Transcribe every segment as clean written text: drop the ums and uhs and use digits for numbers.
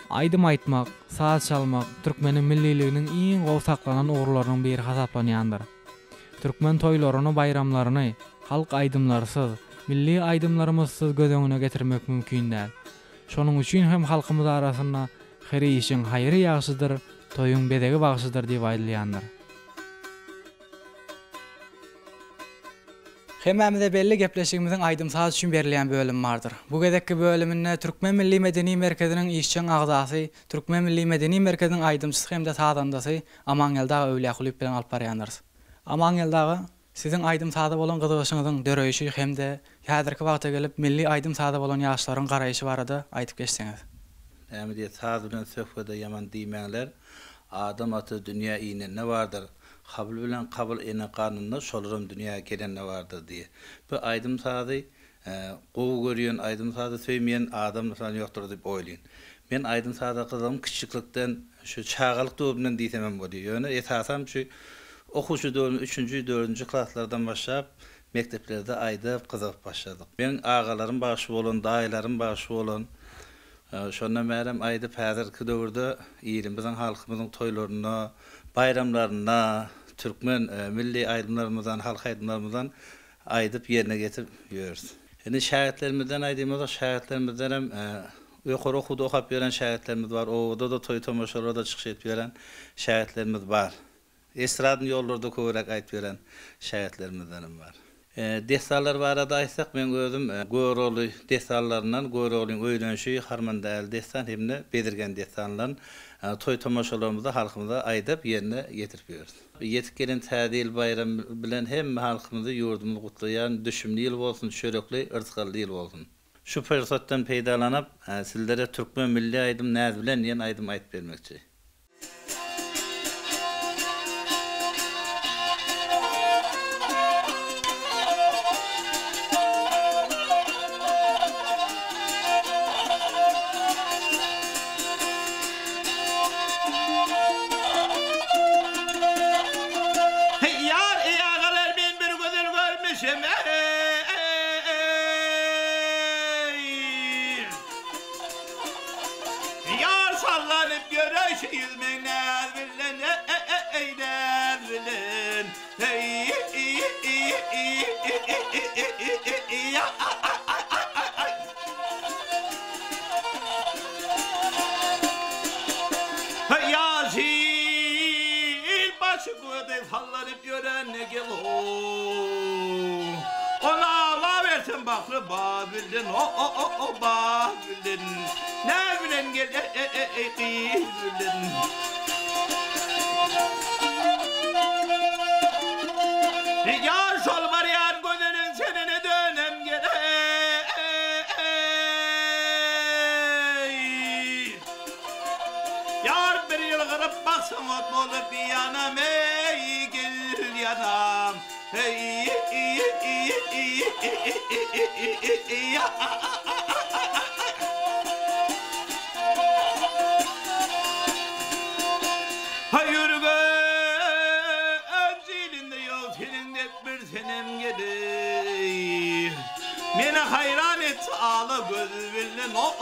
Aýdym aýtmak, saz çalmak türkmeniň milliliginiň iň gowy saklanan ugurlarynyň biri hasaplanýandyr. Türkmen toýlaryny, bayramlaryny halk aýdymlarsyz, milli aýdymlarymyzsyz göz öňüne getirmek mümkin däl. Şonuň üçin hem halkymyz arasynda "Heri işiň haýry ýagşydyr, toýuň bedegi bagşydyr" diýip aýdylýandyr. Hemmämize belli gepleşigimiziň aýdymsaz üçin berilýän bölüm bardyr. Bu gezekki bölüminde Türkmen Milli Medeni Merkeziniň işçiň agzasy, Türkmen Milli Medeni Merkeziniň aýdymçysy hem de sazandasy Amanyl Daga Öwliýakulyp bilen alyp barýandyr. Amanyl Daga, siziň aýdymsaza bolan gyzygyşyňyzyň döreýişi hem de häzirki wagta gelip milli aýdymsaza bolan ýaşlaryň garaýşy barada aýdyp geçseňiz. Ämidi saz bilen söhbede yaman diýmäler, adam aty dünýä iňinde bardyr. Kabul bilen kabul ene kanunna şolaram dünyaya gelenler vardır diye. Bu aydymsazy gowy görýän, aydymsazy söýmeýän adam falan ýokdur diýip oýlaýyn. Men aydymsaza kızım kiçiklikden şu çağalyk döwründen diýsem bolýar. Ýöne esasam şu okuşy döwrüň 3-nji, 4-nji klaslardan başlap mekteplerde aýdyp gyzyp başladyk. Men agalarym başy bolan, daýlarym başy bolan şondan merem aýdyp häzirki döwürde ýerimizin halkymyzyň toýlaryna, bayramlarına, Türkmen milli aýdymlarymyzdan, halk aýdymlarymyzdan aýdyp ýerine getirip ýörüz. Indi şähertlerimizden aýdymyzda şähertlerimizden hem ýokary okuwda okap beren şähertlerimiz bar. Owda da toý tomaşalarda çykyş etip beren şähertlerimiz bar. Estradyn ýollarda köwrek aýdyp beren şähertlerimizden hem bar. Desallar barada aýtsak men gözüm Goýroly desallaryndan Goýrolyň öýlenşi Harmandal desan hemne Bedirgen desanlaryň toy tomaşalarymyzda halkymyza aýdyp ýerine getirip ýörüz. Ýetip gelen tädil bayram bilen hem halkymyzy ýurdumyzy gutlaýan düşümli ýyl bolsun, şörekli, ırtykly ýyl bolsun. Şu fersatdan peýdalanyp sizlere Türkmen milli aýdym näze bilen ýen aýdym aýtyp bermekçi. Yar sallanıp göreşiyiz menler bilen eyler bilen Yasin başı koydu sallanıp gören ne gel ona Allah versin baklı Babil'den o Babil'den ne bilen gel bilen Yar sol var yar gözünün senine dönem gel Yar bir yıl kırıp baksın mutlu olup bir yanam ey gel yanam Hey Hayır öncilinde yol senin hep bir senem gelir Meni hayran et ağla göz bilin o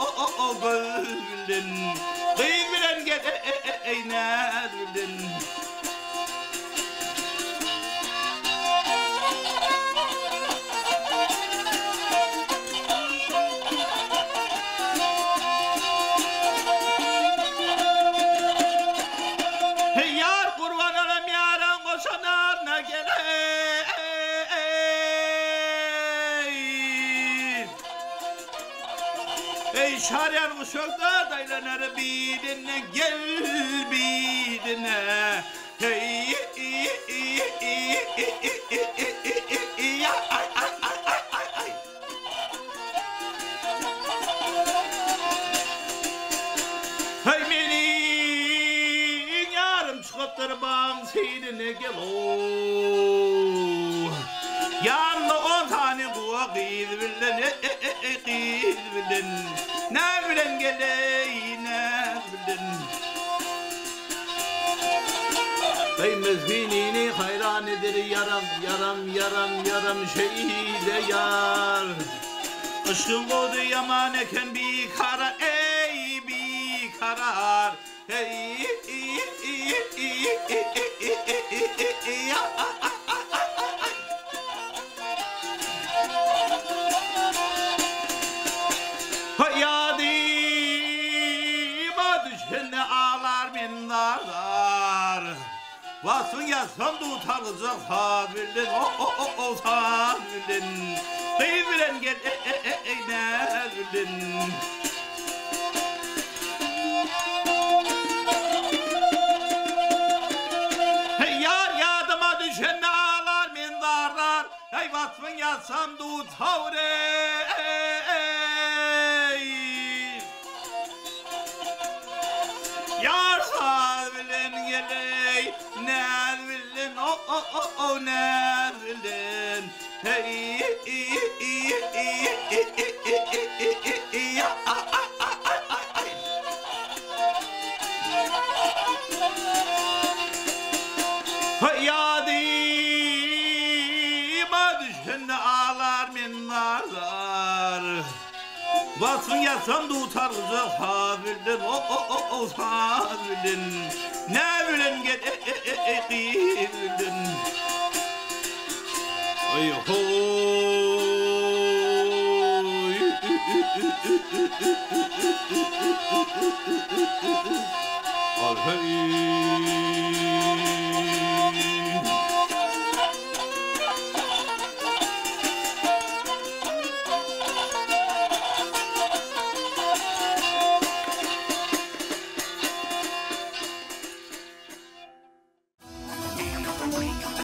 göz bilin Kıyım bilen gel eyner bilin Ey şaryan uşakta daylanar birine gel birine Hey Hey menin yarım çıkıptır bağım seyrine gel Yanlı 10 tane kuva kıyız bilen kıyız bilen Ne bilen geley ne bilen Ey mezginini hayran edir yaram şeyde yar Aşkın kodu yaman eken bir kara ey bir sarar. Hey Hayadıma düşene ağlar mindarlar. Vasfın yazsam da utanacak sabirlin. O sabirlin. Değil bilen gel nerbirlin. Hey yar yadıma düşene ağlar mindarlar. Hey vasfın yazsam da utanacak. Yar sabirlin geley. Nervilin o nervilin hey hayadıma düşen ağlar minarlar Vasfın yasam da utanacak sabirlin o sabirlin ne bilen gel bilin ay ho